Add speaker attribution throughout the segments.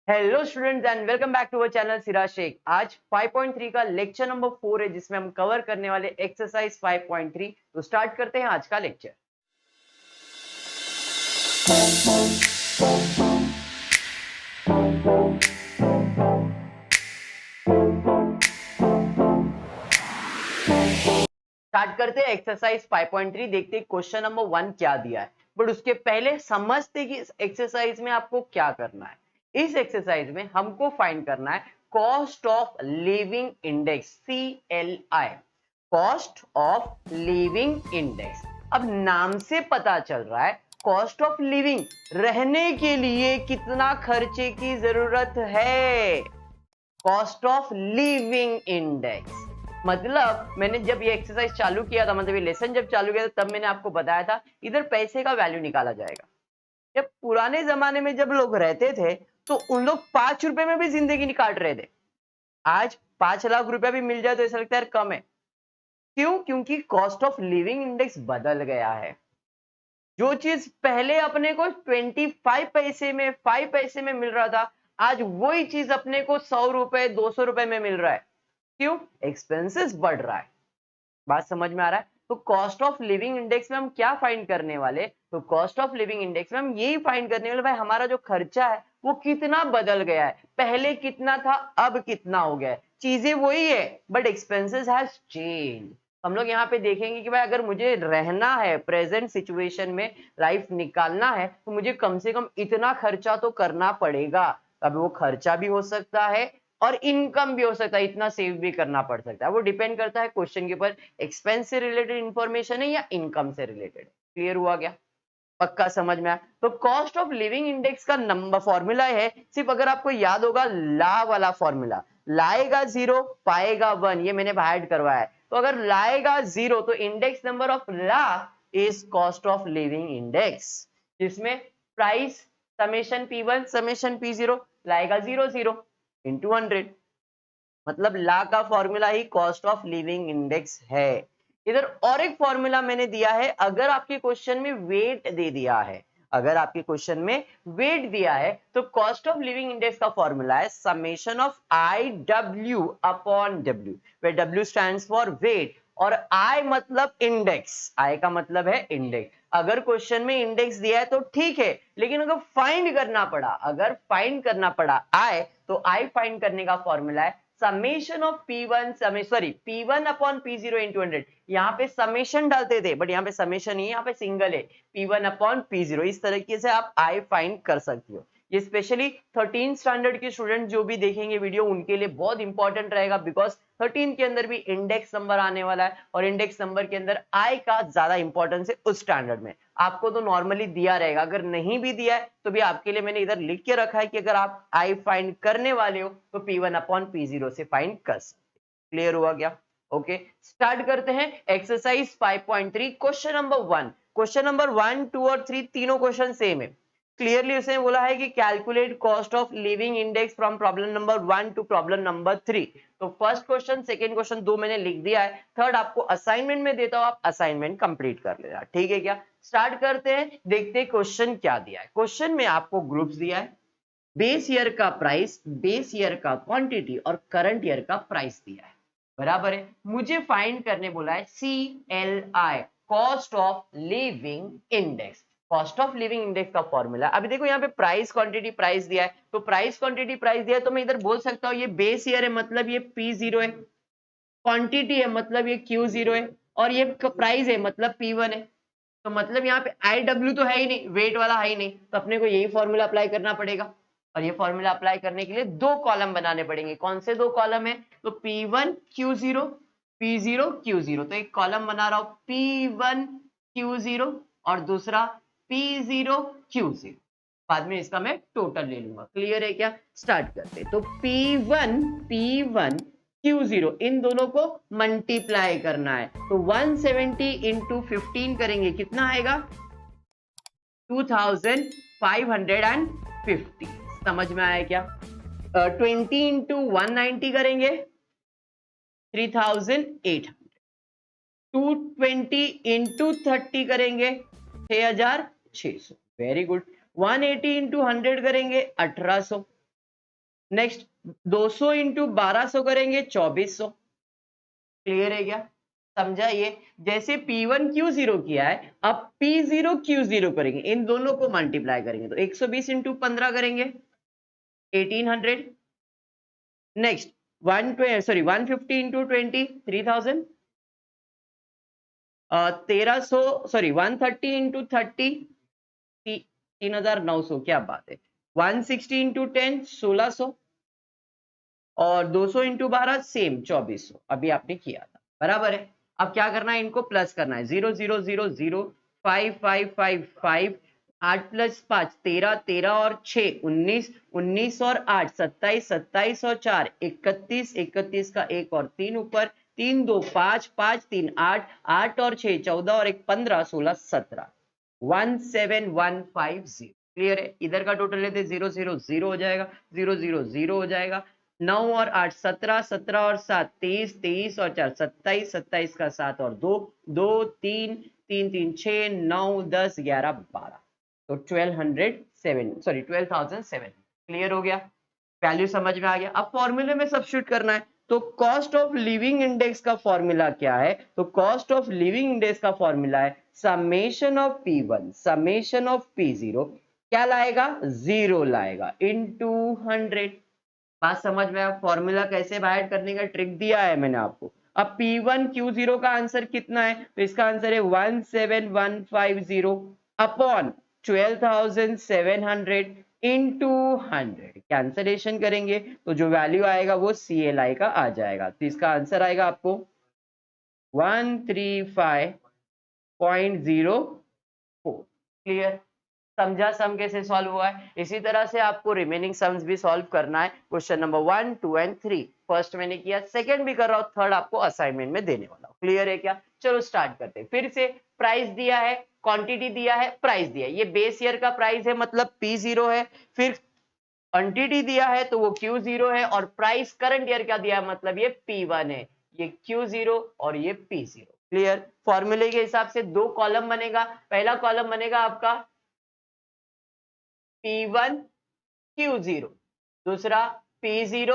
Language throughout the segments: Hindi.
Speaker 1: Hello students and welcome back to our channel Siraj Shaikh. आज 5.3 का लेक्चर नंबर 4 है जिसमें हम कवर करने वाले एक्सरसाइज 5.3। तो स्टार्ट करते हैं आज का लेक्चर। स्टार्ट करते हैं एक्सरसाइज 5.3। देखते हैं क्वेश्चन नंबर 1 क्या दिया है, बट उसके पहले समझते कि इस एक्सरसाइज में आपको क्या करना है। इस एक्सरसाइज में हमको फाइंड करना है cost of living index, CLI, cost of living index. अब नाम से पता चल रहा है कॉस्ट ऑफ लिविंग, रहने के लिए कितना खर्चे की जरूरत है। कॉस्ट ऑफ लिविंग इंडेक्स मतलब मैंने जब ये एक्सरसाइज चालू किया था, मतलब ये लेसन जब चालू किया था, तब मैंने आपको बताया था इधर पैसे का वैल्यू निकाला जाएगा। जब पुराने जमाने में जब लोग रहते थे तो उन लोग 5 रुपए में भी जिंदगी काट रहे थे। आज 5 लाख रुपया भी मिल जाए तो ऐसा लगता है यार कम है। क्यों? क्योंकि कॉस्ट ऑफ लिविंग इंडेक्स बदल गया है। जो चीज पहले अपने को 25 पैसे में 5 पैसे में मिल रहा था, आज वही चीज अपने को 100 रुपए 200 रुपए में मिल रहा है। क्यों? एक्सपेंसेस बढ़ रहा है। बात समझ में आ रहा है? तो कॉस्ट ऑफ लिविंग इंडेक्स में हम क्या फाइंड करने वाले? तो कॉस्ट ऑफ लिविंग इंडेक्स में हम यही फाइंड करने वाले भाई हमारा जो खर्चा है वो कितना बदल गया है, पहले कितना था अब कितना हो गया है। चीजें वही है बट एक्सपेंसेस हैज चेंज। हम लोग यहाँ पे देखेंगे कि भाई अगर मुझे रहना है प्रेजेंट सिचुएशन में, लाइफ निकालना है, तो मुझे कम से कम इतना खर्चा तो करना पड़ेगा। अब वो खर्चा भी हो सकता है और इनकम भी हो सकता है, इतना सेव भी करना पड़ सकता है। वो डिपेंड करता है क्वेश्चन के ऊपर, एक्सपेंस से रिलेटेड इंफॉर्मेशन है या इनकम से रिलेटेड। क्लियर हुआ क्या? पक्का समझ में आया? तो कॉस्ट ऑफ लिविंग इंडेक्स का नंबर फॉर्मूला है, सिर्फ अगर आपको याद होगा ला वाला फॉर्मूला, लाएगा 0 पाएगा 1, ये मैंने ऐड करवाया है। तो अगर लाएगा 0 तो इंडेक्स नंबर ऑफ ला is cost of living index, जिसमें price summation P1 summation P0, लाएगा 0 इंटू 100, मतलब ला का फॉर्मूला ही कॉस्ट ऑफ लिविंग इंडेक्स है। इधर और एक फॉर्मूला मैंने दिया है, अगर आपके क्वेश्चन में वेट दे दिया है, अगर आपके क्वेश्चन में वेट दिया है तो कॉस्ट ऑफ लिविंग इंडेक्स का फॉर्मूला है summation of IW upon W, where W stands for wait और I मतलब इंडेक्स, I का मतलब है इंडेक्स। अगर क्वेश्चन में इंडेक्स दिया है तो ठीक है, लेकिन अगर फाइंड करना पड़ा, अगर फाइंड करना पड़ा I, तो I फाइंड करने का फॉर्मूला है summation of P1 upon P0 into 100। यहाँ पे समेशन डालते थे बट यहाँ पे समेशन नहीं है, यहाँ पे सिंगल है, P1 अपॉन P0। इस तरीके से आप I फाइंड कर सकते हो। ये स्पेशली 13 स्टैंडर्ड के स्टूडेंट जो भी देखेंगे वीडियो उनके लिए बहुत इंपॉर्टेंट रहेगा, बिकॉज 13 के अंदर भी इंडेक्स नंबर आने वाला है और इंडेक्स नंबर के अंदर आई का ज्यादा इंपॉर्टेंस है उस स्टैंडर्ड में। आपको तो नॉर्मली दिया रहेगा, अगर नहीं भी दिया है तो भी आपके लिए मैंने इधर लिख के रखा है कि अगर आप आई फाइंड करने वाले हो तो P1 अपॉन P0 से फाइंड कर सकते। क्लियर हुआ क्या? ओके, स्टार्ट करते हैं exercise 5.3 question number 1। Question number 1, 2 और 3 तीनों क्वेश्चन सेम है। क्लियरली उसने बोला है कि calculate cost of living index from problem number 1 to problem number 3। तो फर्स्ट क्वेश्चन सेकंड क्वेश्चन दो मैंने लिख दिया है, थर्ड आपको असाइनमेंट में देता हूं, आप असाइनमेंट कंप्लीट कर लेना, ठीक है क्या? स्टार्ट करते हैं, देखते हैं क्वेश्चन क्या दिया है। क्वेश्चन में आपको ग्रुप्स दिया है, बेस ईयर का प्राइस, बेस ईयर का क्वांटिटी और करंट ईयर का प्राइस दिया है, बराबर है। मुझे फाइंड करने बोला है CLI, cost of living index. Cost of living index का फॉर्मूला, अभी देखो यहाँ पे प्राइस क्वांटिटी प्राइस दिया है, तो प्राइस क्वांटिटी प्राइस दिया है तो मैं इधर बोल सकता हूँ ये बेस ईयर है मतलब ये P0 है, क्वांटिटी है मतलब ये Q0 है, और ये प्राइस है मतलब P1 है। तो मतलब यहाँ पे IW तो है ही नहीं, वेट वाला है ही नहीं, तो अपने को यही फॉर्मूला अप्लाई करना पड़ेगा। और ये फॉर्मूला अप्लाई करने के लिए दो कॉलम बनाने पड़ेंगे। कौन से दो कॉलम है? तो P1 Q0 P0 Q0, तो एक कॉलम बना रहा हूं P1 Q0 और दूसरा P0 Q0, बाद में इसका मैं टोटल ले लूंगा। क्लियर है क्या? स्टार्ट करते। तो P1 Q0 इन दोनों को मल्टीप्लाई करना है, तो 170 इंटू 15 करेंगे, कितना आएगा? 2550। समझ में आया क्या? 20 इंटू 190 करेंगे 3800। 220 इंटू 30 करेंगे 6600। Very good. 180 इंटू 100 करेंगे 1800। नेक्स्ट 200 इंटू 1200 करेंगे 2400। क्लियर है क्या? समझा ये? जैसे P1 Q0 किया है, अब P0 Q0 करेंगे, इन दोनों को मल्टीप्लाई करेंगे तो 120 इंटू 15 करेंगे 1800। Next 150 into 20 3000। 1300 sorry 130 into 30 3900। क्या बात है। 160 इंटू 10 1600 और 200 इंटू 12 सेम 2400 अभी आपने किया था, बराबर है। अब क्या करना है, इनको प्लस करना है। 0 0 0 0 5 5 5 5 8 प्लस 5 13 13 और 6 19 19 और 8 27 27 और 4 31 31 का एक और 3 ऊपर 3 2 5 5 3 8 8 और 6 14 और 1 15 16 17 17150। क्लियर है? इधर का टोटल लेते 0 0 0 हो जाएगा, 0 0 0 हो जाएगा, 9 और 8 17 17 और 7 23 23 और 4 27 27 का 7 और 2 2 3 3 3 6 9 10 11 12 तो 12,007। क्लियर हो गया? वैल्यू समझ में आ गया? अब फॉर्मूले में सब्स्टिट्यूट करना है तो कॉस्ट ऑफ लिविंग इंडेक्स का फॉर्मूला क्या है? तो कॉस्ट ऑफ लिविंग इंडेक्स का फॉर्मूला है summation of P1 summation of P0 क्या लाएगा? 0 लाएगा इनटू 100। बात समझ में आया? फॉर्मूला कैसे बाहर करने का ट्रिक दिया है मैंने आपको। अब P1 Q0 का आंसर कितना है? तो इसका आंसर है 17150 अपॉन 12,700 इंटू 100। कैंसलेशन करेंगे तो जो वैल्यू आएगा वो CLI का आ जाएगा, तो इसका आंसर आएगा आपको 135.04। क्लियर? समझा सम कैसे सॉल्व हुआ है? इसी तरह से आपको रिमेनिंग सम्स भी सॉल्व करना है। क्वेश्चन नंबर 1 2 एंड 3 फर्स्ट मैंने किया, सेकंड भी कर रहा हूं, थर्ड आपको असाइनमेंट में देने वाला हूं। क्लियर है क्या? चलो स्टार्ट करते हैं। फिर से प्राइस दिया है, क्वांटिटी दिया है, प्राइस दिया है। ये बेस ईयर का प्राइस है मतलब P0 है, फिर क्वांटिटी दिया है तो वो Q0 है, और प्राइस करंट ईयर क्या दिया है मतलब ये P1 है, ये Q0 और ये P0। क्लियर? फॉर्मूले के हिसाब से दो कॉलम बनेगा। पहला कॉलम बनेगा आपका P1 Q0, दूसरा P0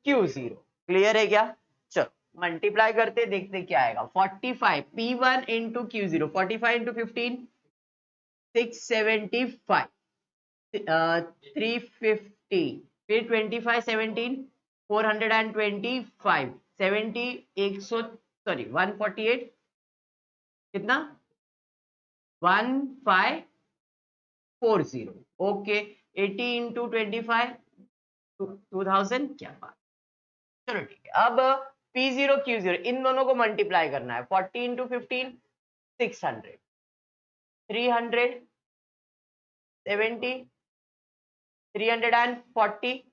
Speaker 1: Q0। क्लियर है क्या? चलो मल्टीप्लाई करते देखते क्या आएगा। 45 P1 इंटू Q0, 45 इंटू 15 675 350, फिर 25 17 425 70 100 सॉरी 148 कितना 1540। Okay 80 into 25 2000। क्या बात। चलो ठीक है। अब P0 Q0 इन दोनों को मल्टीप्लाई करना है। 40 इंटू 15 600 300 70 340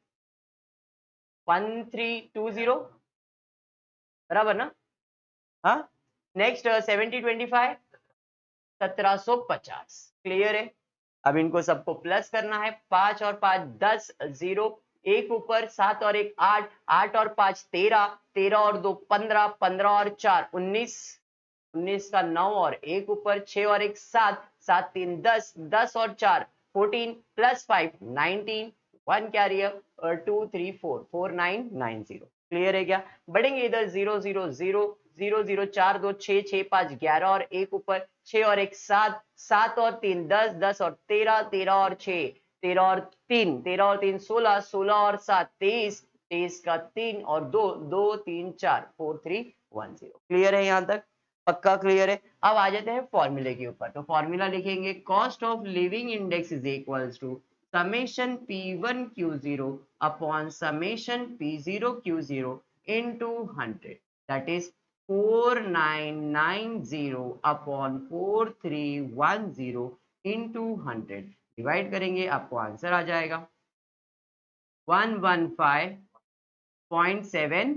Speaker 1: 1320 बराबर ना? हाँ नेक्स्ट 70 25 1750। क्लियर है? अब इनको सबको प्लस करना है। 5 और 5 10 0 एक ऊपर 7 और 1 8 8 और 5 13 13 और 2 15 15 और 4 19 19 का 9 और 1 ऊपर 6 और 1 7 7 3 10 10 और 4 14 प्लस 5 19 1 कैरियर और 2 3 4 4990। क्लियर है क्या? बढ़ेंगे इधर 0 0 0 0 0 4 2 6 6 5 11 और 1 ऊपर 6 और 1 7 7 और 3 10 10 और 13 13 और 6 13 और 3 13 और 3 16 16 और 7 23 23 का 3 और 2 2 3 4 4310। क्लियर है यहां तक? पक्का क्लियर है? अब आ जाते हैं फॉर्मूले के ऊपर। तो फॉर्मूला लिखेंगे cost of living index is equals to summation P1 Q0 upon summation P0 Q0 into 100, that is 4990 upon 4310 into 100 divide करेंगे, आपको आंसर आ जाएगा 115.7।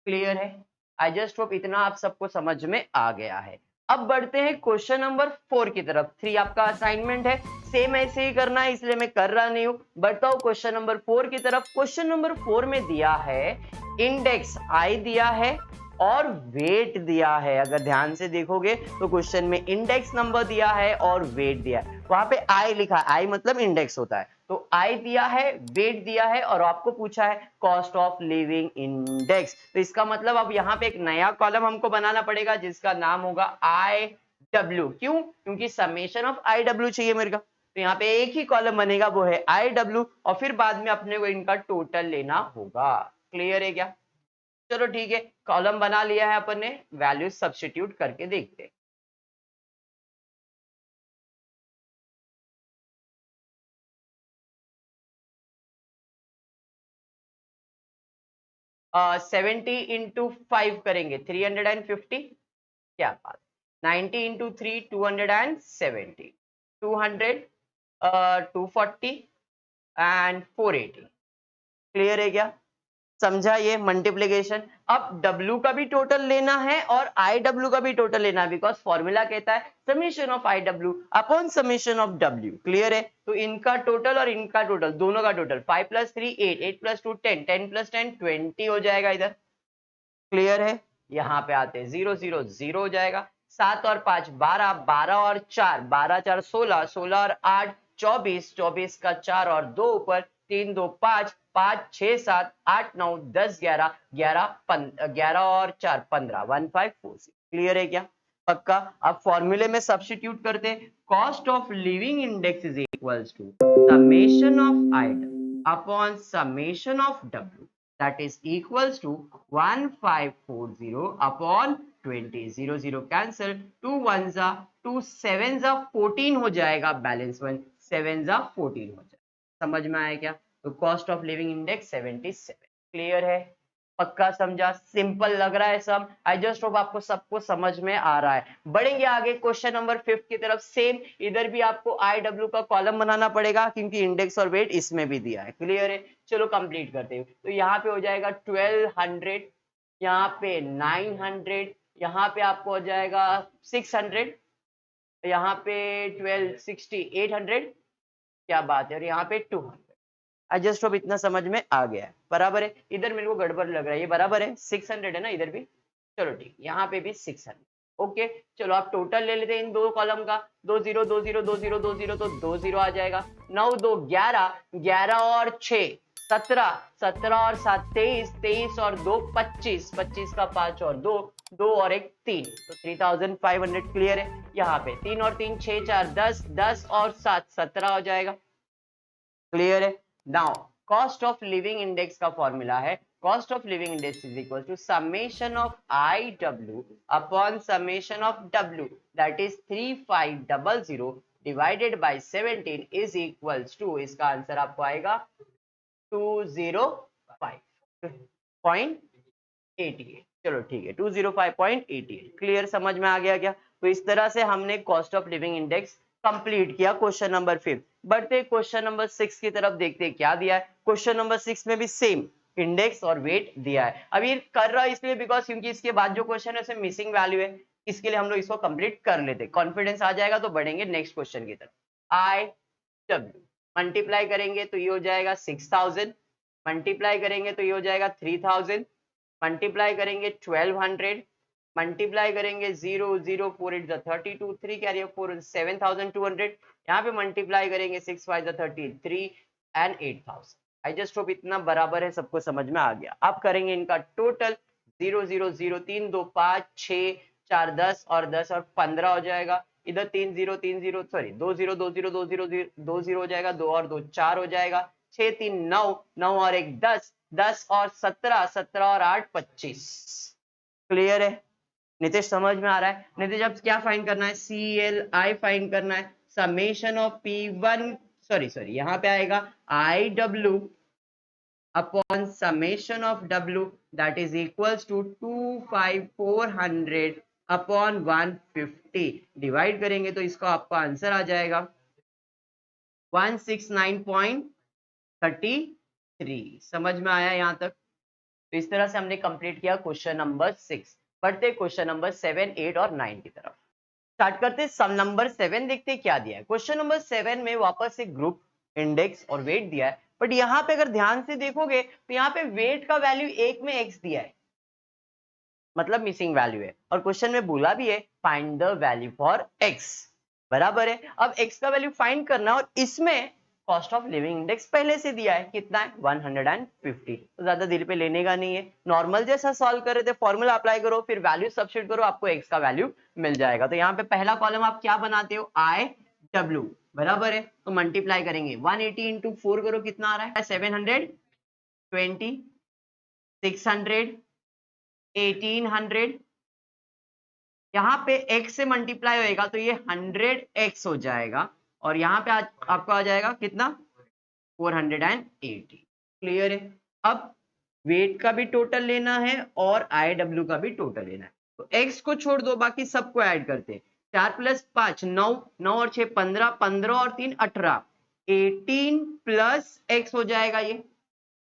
Speaker 1: क्लियर है? आई जस्ट होप इतना आप सबको समझ में आ गया है। अब बढ़ते हैं क्वेश्चन नंबर 4 की तरफ। 3 आपका असाइनमेंट है, सेम ऐसे ही करना है इसलिए मैं कर रहा नहीं हूं। बढ़ता हूं क्वेश्चन नंबर 4 की तरफ। क्वेश्चन नंबर 4 में दिया है इंडेक्स आई दिया है और वेट दिया है। अगर ध्यान से देखोगे तो क्वेश्चन में इंडेक्स नंबर दिया है और वेट दिया है, वहां पे आई लिखा है, आई मतलब इंडेक्स होता है, तो आई दिया है, वेट दिया है और आपको पूछा है कॉस्ट ऑफ लिविंग इंडेक्स। तो इसका मतलब अब यहाँ पे एक नया कॉलम हमको बनाना पड़ेगा जिसका नाम होगा आई डब्ल्यू। क्यों? क्योंकि समेशन ऑफ आई डब्ल्यू चाहिए मेरे को। तो यहाँ पे एक ही कॉलम बनेगा, वो है आई डब्ल्यू, और फिर बाद में अपने को इनका टोटल लेना होगा। क्लियर है क्या? चलो ठीक है, कॉलम बना लिया है अपन ने, वैल्यू सब्स्टिट्यूट करके देखते हैं। 70 इंटू 5 करेंगे 350, क्या बात। 90 इंटू 3 270, 200, 240 एंड 480। क्लियर है क्या? समझा ये मल्टीप्लीकेशन। अब W का भी टोटल लेना है और IW का भी टोटल लेना है, बिकॉज फॉर्मूला कहता है summation of IW upon summation of W। Clear है? तो इनका टोटल और इनका टोटल, दोनों का टोटल 5 + 3 8, 8 + 2 10, 10 + 10 20 हो जाएगा इधर। क्लियर है? यहाँ पे आते हैं 0 0 0 हो जाएगा। 7 और 5 12, 12 और 4 12 4 16, 16 और 8 24, 24 का 4 और 2 ऊपर, 3 2 5, 5 6 7 8 9 10 11, 11 और 4 15, 1546। क्लियर है क्या? पक्का। अब फॉर्मूले में सब्स्टिट्यूट करते हैं। Cost of living index is equals to summation of I upon summation of W, that is equals to 1540 upon 20। 0 0 cancel, 2 1s are 2 7s are 14 हो जाएगा, बैलेंस 1 7s are 14 हो जाएगा। समझ में आया क्या? तो cost of living index 77। Clear है? पक्का समझा? सिंपल लग रहा है सब? आई जस्ट होप आपको सबको समझ में आ रहा है। बढ़ेंगे आगे क्वेश्चन नंबर 5 की तरफ। सेम इधर भी आपको आई डब्ल्यू का कॉलम बनाना पड़ेगा क्योंकि इंडेक्स और वेट इसमें भी दिया है। क्लियर है? चलो कंप्लीट करते हैं। तो यहाँ पे हो जाएगा 1200, यहाँ पे 900, यहाँ पे आपको हो जाएगा 600, यहाँ पे 1260 800, क्या बात है, और यहाँ पे 200। आई जस्ट होप इतना समझ में आ गया है। बराबर है? इधर मेरे को गड़बड़ लग रहा है, ये बराबर है 600 है ना इधर भी। चलो ठीक, यहाँ पे भी 600। ओके, चलो आप टोटल ले लेते हैं इन दो कॉलम का। 2 0 2 0 2 0 2 0, तो 2 0 आ जाएगा। 9 2 11, 11 और 6 17, 17 और 7 23, 23 और 2 25, 25 का 5 और 2, 2 और 1 3, तो 3500। क्लियर है? यहाँ पे 3 और 3 6 4 10, 10 और 7 17 हो जाएगा। क्लियर है? Now cost of living index का फॉर्मूला है, cost of living index is equal to summation of I W upon summation of W, that is 3500 divided by 17 is equals to, इसका आंसर आपको आएगा 205.88। चलो ठीक है, 205.88। क्लियर? समझ में आ गया क्या? तो इस तरह से हमने cost of living index complete किया क्वेश्चन नंबर 5। बढ़ते क्वेश्चन नंबर 6 की तरफ, देखते हैं क्या दिया है। क्वेश्चन नंबर 6 में भी सेम इंडेक्स और वेट दिया है। अब ये कर रहा है इसलिए बिकॉज क्योंकि इसके बाद जो क्वेश्चन है उसमें मिसिंग वैल्यू है, इसके लिए हम लोग इसको कंप्लीट कर लेते, कॉन्फिडेंस आ जाएगा तो बढ़ेंगे नेक्स्ट क्वेश्चन की तरफ। आई डब्ल्यू मल्टीप्लाई करेंगे तो ये हो जाएगा 6000, मल्टीप्लाई करेंगे तो ये हो जाएगा 3000, मल्टीप्लाई करेंगे 1200, मल्टीप्लाई करेंगे 0 0 4 8 32, 3 कैरी 4 7200, यहाँ पे मल्टीप्लाई करेंगे 6 5 33 एंड 8000। आई जस्ट होप इतना बराबर है, सबको समझ में आ गया। अब करेंगे इनका टोटल। 0 0 0 3 2 5 6 4 10 और 10 और 15 हो जाएगा। इधर 3 0 3 0 सॉरी 2 0 2 0 2 0 2 0 हो जाएगा, 2 और 2 4 हो जाएगा, 6 3 9 9 और 1 10, 10 और 17 17 और 8 25। क्लियर है? नीतीश समझ में आ रहा है? नीतीश अब क्या फाइंड करना है? CLI फाइंड करना है। समेशन ऑफ P1 सॉरी यहाँ पे आएगा IW upon summation of W, that is equals to 25400 upon 150। Divide करेंगे तो इसका आपका आंसर आ जाएगा 169.33। समझ में आया यहाँ तक? तो इस तरह से हमने कंप्लीट किया क्वेश्चन नंबर 6। बढ़ते क्वेश्चन नंबर 7 8 और 9 की तरफ। स्टार्ट करते सम नंबर 7, देखते क्या दिया है। क्वेश्चन नंबर 7 में वापस से ग्रुप, इंडेक्स और वेट दिया है, बट यहाँ पे अगर ध्यान से देखोगे तो यहाँ पे वेट का वैल्यू 1 में x दिया है, मतलब मिसिंग वैल्यू है, और क्वेश्चन में बोला भी है find the value for x। बराबर है? अब x का वैल्यू फाइंड करना, और इसमें कॉस्ट ऑफ लिविंग इंडेक्स पहले से दिया है, कितना है 150, तो ज्यादा दिल पे लेने का नहीं है। नॉर्मल जैसा सॉल्व कर रहे थे, फॉर्मूला अप्लाई करो, फिर वैल्यू सब्स्टिट्यूट करो, आपको एक्स का वैल्यू मिल जाएगा। तो यहाँ पे पहला कॉलम आप क्या बनाते हो, आई डब्ल्यू बराबर है, तो मल्टीप्लाई करेंगे 180 इंटू 4 करो, कितना आ रहा है 720, 600, 1800, यहाँ पे x से मल्टीप्लाई होएगा तो ये 100x हो जाएगा, और यहाँ पे आपको आ जाएगा कितना 480। क्लियर है। अब वेट का भी टोटल लेना है और IW का भी टोटल लेना है, तो x को छोड़ दो, बाकी सबको ऐड करते हैं। 4 + 5 9, 9 और 6 15, 15 और 3 18, 18 प्लस x हो जाएगा ये,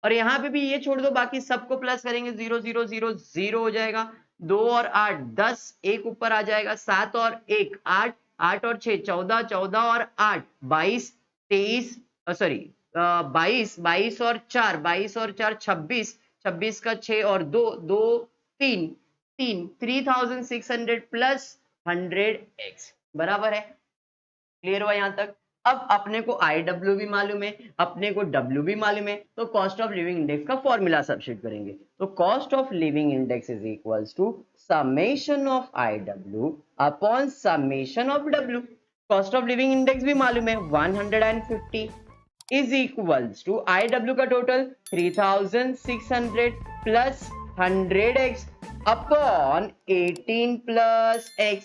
Speaker 1: और यहाँ पे भी ये छोड़ दो, बाकी सबको प्लस करेंगे 0 0 0 0 हो जाएगा। 2 और 8 10, एक ऊपर आ जाएगा, 7 और 1 8, 8 और 6 14, 14 और 8 22, 23 सॉरी 22, 22 और 4 22 और 4 26, 26 का 6 और 2 2 3 3, 3600 प्लस 100x बराबर है। क्लियर हुआ यहाँ तक। अब अपने को IW भी मालूम है, अपने को W भी मालूम है, तो कॉस्ट ऑफ लिविंग इंडेक्स का फॉर्मूला सब्स्टिट्यूट करेंगे। तो cost of living index is equals to summation of IW upon summation of W। Cost of living index भी मालूम है 150 इज इक्वल्स टू IW का total 3600 plus 100x upon 18 plus x।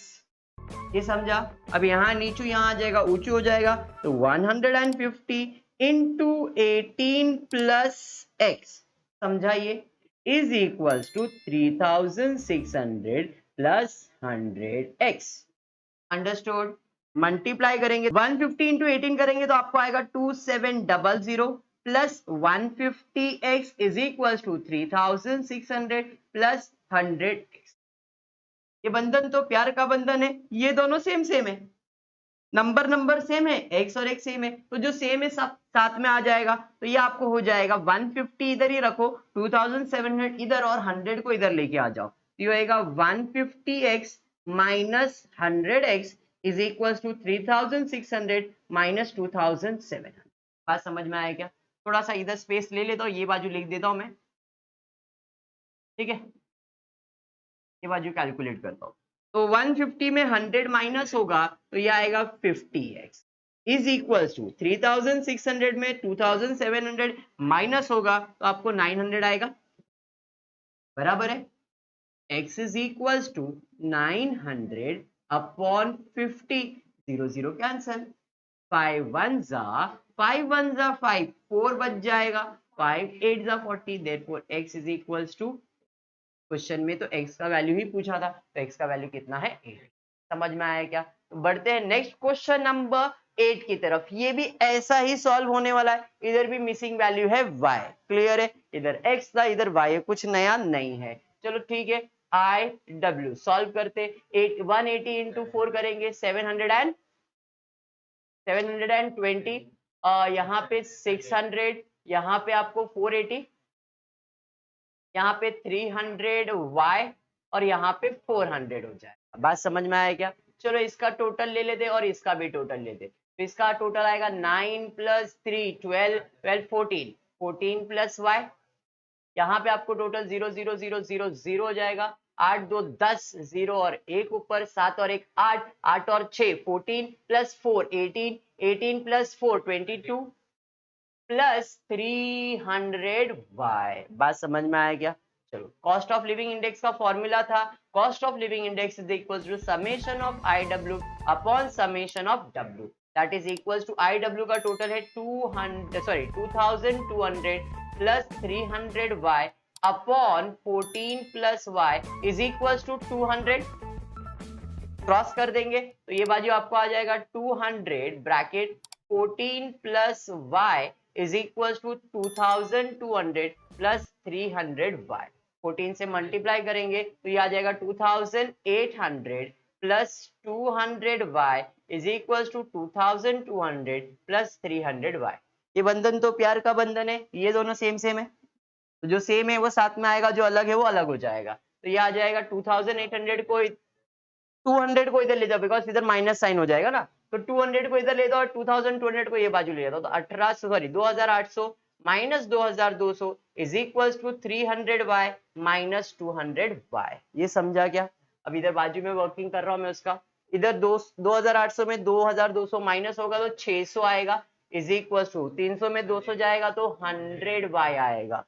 Speaker 1: ये समझा। अब यहाँ नीचू यहाँ आ जाएगा, ऊंचू हो जाएगा, तो 150 इंटू 18 प्लस x, समझा, ये is equals to 3600 plus 100x। Understood. Multiply करेंगे 150 इंटू 18 करेंगे तो आपको आएगा 2700 plus 150x is equals to 3600 plus 100x। ये बंधन तो प्यार का बंधन है, ये दोनों सेम सेम है, नंबर सेम है, x और x सेम है, तो जो सेम है सब साथ में आ जाएगा, तो ये आपको हो जाएगा 150 इधर ही रखो, 2700 इधर और 100 को इधर लेके आ जाओ, तो ये होएगा 150x minus 100x is equal to 3600 minus 2700। बात समझ में आया क्या? थोड़ा सा इधर स्पेस ले लेता हूँ, ये बाजू लिख देता हूं मैं, ठीक है, ये बाजू कैलकुलेट करता हूं। तो 150 में 100 माइनस होगा तो ये आएगा 50x इज इक्वल टू 3600 में 2700 माइनस होगा तो आपको 900 आएगा, बराबर है। x is equal to 900 upon 50, 0 0 cancel, 5 1 जा 5 1 जा 5, 4 बच जाएगा, 5 8 जा 40, therefore x is equal to, question में तो x का वैल्यू ही पूछा था, तो x का वैल्यू कितना है 8। समझ में आया क्या? तो बढ़ते हैं नेक्स्ट क्वेश्चन नंबर 8 की तरफ। ये भी ऐसा ही सॉल्व होने वाला है, इधर भी मिसिंग वैल्यू है y। क्लियर है, इधर x था इधर y है, कुछ नया नहीं है। चलो ठीक है, IW सॉल्व करते, 180 इंटू 4 करेंगे 720, यहाँ पे 600, यहाँ पे आपको 480, यहाँ पे 300y और यहाँ पे 400 हो जाएगा। बात समझ में आया क्या? चलो इसका टोटल ले लेते और इसका भी टोटल लेते, तो इसका टोटल आएगा 9 + 3 12 12 14 14 प्लस y, यहाँ पे आपको टोटल 0 0 0 0 0 हो जाएगा, 8 2 10, 0 और 1 ऊपर, 7 और 1 8, 8 और 6 14 प्लस 4 18, 18 प्लस 4 22 प्लस 300y। बात समझ में आया क्या? चलो, कॉस्ट ऑफ लिविंग इंडेक्स का फॉर्मूला था, cost of living index is equal to summation of IW upon summation of W, that is equal to IW का टोटल है 2200 plus 300y upon 14 plus y is equal to 200। Cross कर देंगे तो ये बाजू आपको आ जाएगा 200 bracket 14 plus y is equal to 2200 plus 300y। 14 से मल्टीप्लाई करेंगे तो ये आ जाएगा 2800 plus 200y is equal to 2200 plus 300y। ये बंधन तो प्यार का बंधन है, ये दोनों सेम सेम है, तो जो सेम है वो साथ में आएगा, जो अलग है वो अलग हो जाएगा। तो ये आ जाएगा 2800 को 200 को इधर ले जाओ, बिकॉज इधर माइनस साइन हो जाएगा ना, तो 200 को इधर ले दो और 2200 को ये बाजू ले जाओ, तो 2800 minus 2200 is equal to 300y minus 200y। ये समझा क्या? अब इधर बाजू में वर्किंग कर रहा हूं मैं उसका, इधर 2800 में 2200 माइनस होगा तो 600 आएगा, इज इक्वल टू 300 में 200 जाएगा तो 100y आएगा।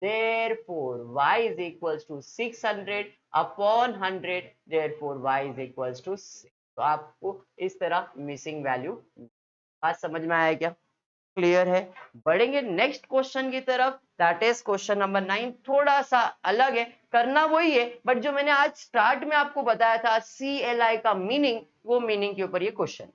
Speaker 1: Therefore y is equals to 600 upon 100, therefore y is equals to 6। तो आपको इस तरह मिसिंग वैल्यू, बात समझ में आया क्या? क्लियर है? बढ़ेंगे नेक्स्ट क्वेश्चन की तरफ, दैट इज क्वेश्चन नंबर 9। थोड़ा सा अलग है, करना वही है, बट जो मैंने आज स्टार्ट में आपको बताया था CLI का मीनिंग, वो मीनिंग के ऊपर ये क्वेश्चन।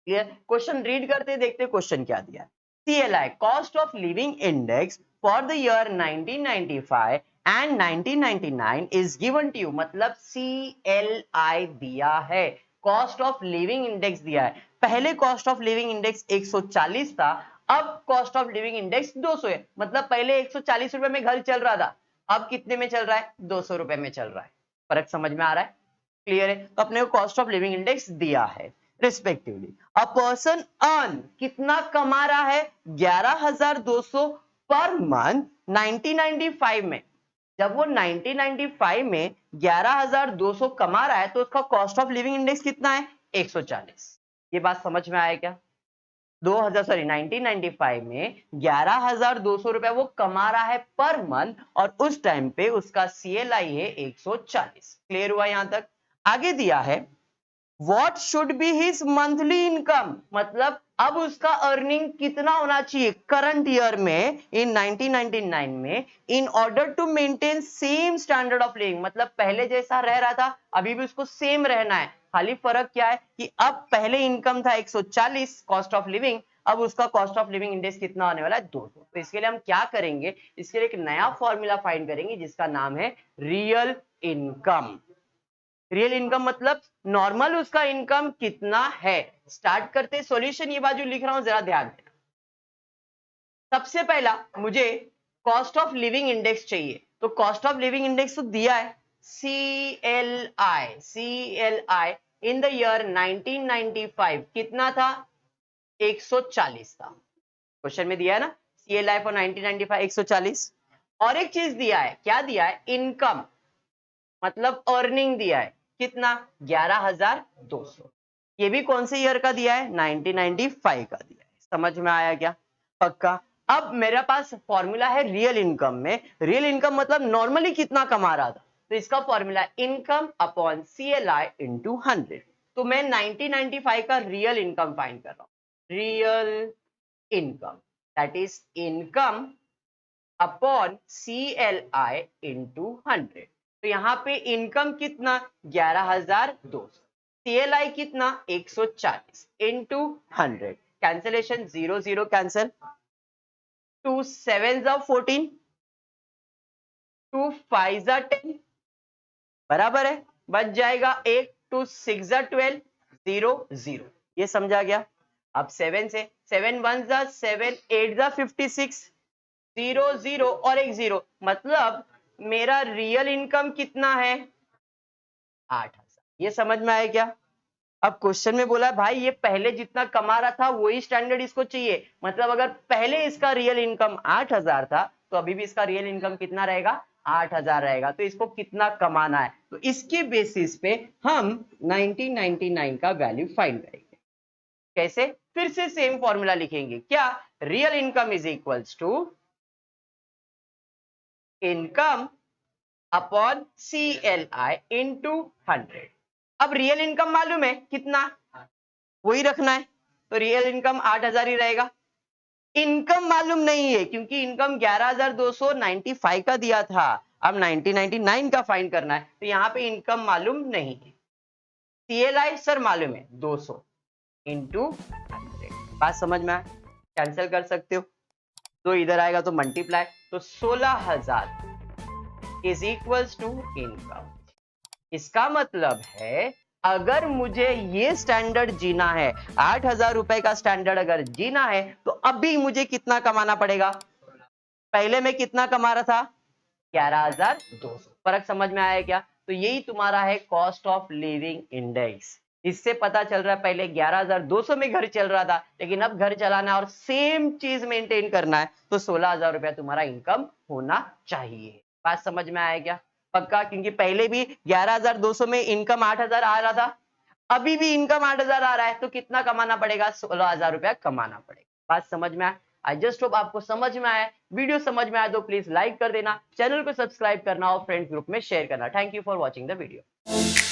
Speaker 1: क्लियर? क्वेश्चन रीड करते देखते क्वेश्चन क्या दिया है। CLI cost of living index for the year 1995 and 1999 is given to you. मतलब CLI दिया है, कॉस्ट ऑफ लिविंग इंडेक्स दिया है। पहले कॉस्ट ऑफ लिविंग इंडेक्स 140 था, अब कॉस्ट ऑफ लिविंग इंडेक्स 200 है। मतलब पहले 140 रुपए में घर चल रहा था, अब कितने में चल रहा है? 200 रुपए में चल रहा है। फर्क समझ में आ रहा है? क्लियर है? तो अपने को कॉस्ट ऑफ लिविंग इंडेक्स दिया है रिस्पेक्टिवली। अ पर्सन अर्न, कितना कमा रहा है? 11,200 पर मंथ 1995 में। जब वो 1995 में 11,200 कमा रहा है तो उसका कॉस्ट ऑफ लिविंग इंडेक्स कितना है? 140। ये बात समझ में आया क्या? 1995 में 11,200 रुपए वो कमा रहा है पर मंथ, और उस टाइम पे उसका CLI है 140। क्लियर हुआ यहां तक? आगे दिया है What should be his monthly income, मतलब अब उसका अर्निंग कितना होना चाहिए करंट ईयर में, इन 1999 में, in order to maintain same standard of living. मतलब पहले जैसा रह रहा था अभी भी उसको सेम रहना है, खाली फर्क क्या है कि अब पहले इनकम था 140 कॉस्ट ऑफ लिविंग, अब उसका कॉस्ट ऑफ लिविंग इंडेक्स कितना होने वाला है? 200। तो इसके लिए हम क्या करेंगे? इसके लिए एक नया फॉर्मूला फाइंड करेंगे जिसका नाम है रियल इनकम। रियल इनकम मतलब नॉर्मल उसका इनकम कितना है। स्टार्ट करते सॉल्यूशन, ये बाजू लिख रहा हूं, जरा ध्यान देना। सबसे पहला मुझे कॉस्ट ऑफ लिविंग इंडेक्स चाहिए, तो कॉस्ट ऑफ लिविंग इंडेक्स तो दिया है CLI इन द ईयर 1995 कितना था? 140 था। क्वेश्चन में दिया है ना CLI फॉर 1995 140। और एक चीज दिया है, क्या दिया है? इनकम, मतलब अर्निंग दिया है कितना? 11,200। ये भी कौन से ईयर का दिया है? 1995 का दिया है। समझ में आया क्या? पक्का? अब मेरे पास फॉर्मूला है रियल इनकम में। रियल इनकम मतलब नॉर्मली कितना कमा रहा था, तो इसका formula income upon CLI into 100। तो मैं 1995 का रियल इनकम फाइंड कर रहा हूं। Real income that is income upon CLI into 100। तो यहाँ पे इनकम कितना? 11,200, CLI कितना? 140 इंटू 100। कैंसिलेशन 0 0 कैंसिल, 2 7 14, 2 5 10 बराबर है, बच जाएगा 1, 2 6 12, 0 0। ये समझा गया? अब 7 से 7 1 7, 8 56, 0 0 और एक 0, मतलब मेरा रियल इनकम कितना है? 8,000। ये समझ में आया क्या? अब क्वेश्चन में बोला है भाई ये पहले जितना कमा रहा था वही स्टैंडर्ड इसको चाहिए। मतलब अगर पहले इसका रियल इनकम 8,000 था तो अभी भी इसका रियल इनकम कितना रहेगा? 8,000 रहेगा। तो इसको कितना कमाना है, तो इसके बेसिस पे हम 1999 का वैल्यू फाइंड करेंगे। कैसे? फिर से सेम फॉर्मूला लिखेंगे, क्या? Real income is equals to income upon CLI into 100। अब रियल इनकम मालूम है कितना, वही रखना है, तो रियल इनकम 8,000 ही रहेगा। इनकम मालूम नहीं है क्योंकि इनकम 11,295 का दिया था, अब 1999 का फाइंड करना है, तो यहाँ पे इनकम मालूम नहीं है। CLI सर मालूम है 200 इंटू 100। बात समझ में आया? कैंसिल कर सकते हो, तो इधर आएगा तो मल्टीप्लाई, तो 16,000 इज इक्वल्स टू इनकम। इसका मतलब है अगर मुझे ये स्टैंडर्ड जीना है, 8,000 रुपए का स्टैंडर्ड अगर जीना है, तो अभी मुझे कितना कमाना पड़ेगा? पहले मैं कितना कमा रहा था? 11,200। फर्क समझ में आया क्या? तो यही तुम्हारा है कॉस्ट ऑफ लिविंग इंडेक्स। इससे पता चल रहा है पहले 11,200 में घर चल रहा था, लेकिन अब घर चलाना है और सेम चीज मेंटेन करना है तो 16,000 रुपया तुम्हारा इनकम होना चाहिए। बात समझ में आया क्या? पक्का? क्योंकि पहले भी 11,200 में इनकम 8,000 आ रहा था, अभी भी इनकम 8,000 आ रहा है, तो कितना कमाना पड़ेगा? 16,000 रुपया कमाना पड़ेगा। बात समझ में आया? आई जस्ट होप आपको समझ में आया। वीडियो समझ में आया तो प्लीज लाइक कर देना, चैनल को सब्सक्राइब करना और फ्रेंड्स ग्रुप में शेयर करना। Thank you for watching the video.